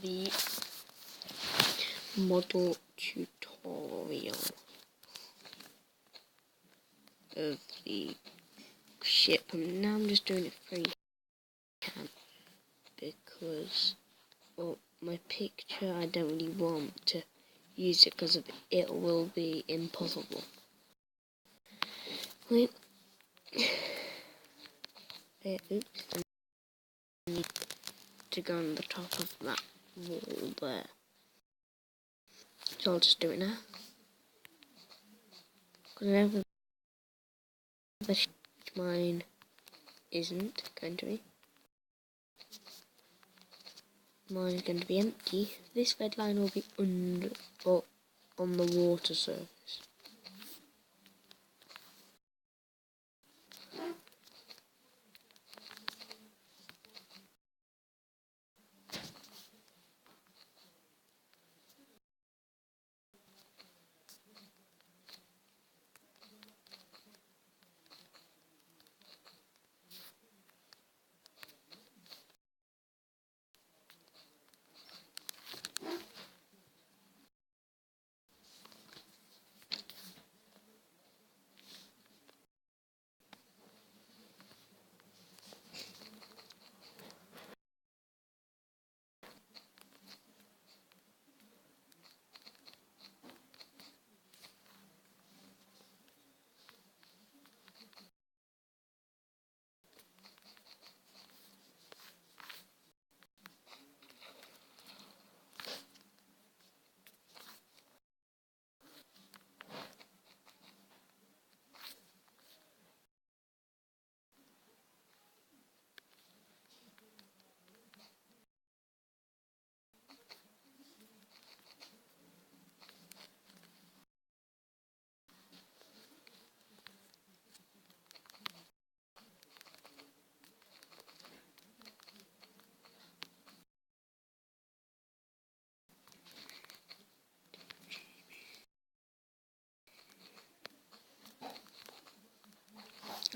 the model tutorial of the ship, and now I'm just doing it free because my picture I don't really want to use it because it will be impossible. Wait. Oops, I need to go on the top of that wall there. So I'll just do it now. Whenever mine isn't going to be. Mine is going to be empty. This red line will be under or on the water surface.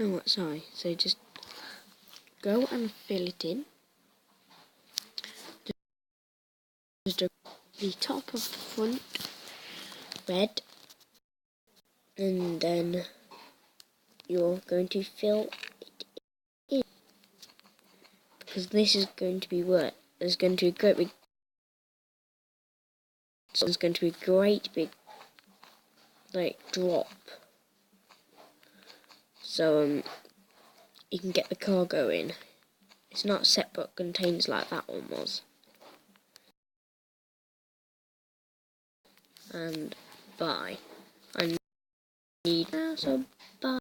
Oh, sorry. So just go and fill it in. Just do the top of the front red, and then you're going to fill it in because this is going to be wet. There's going to be a great big. So there's going to be a great big drop. So you can get the cargo in. It's not separate containers like that one was. And bye. I need now, so bye.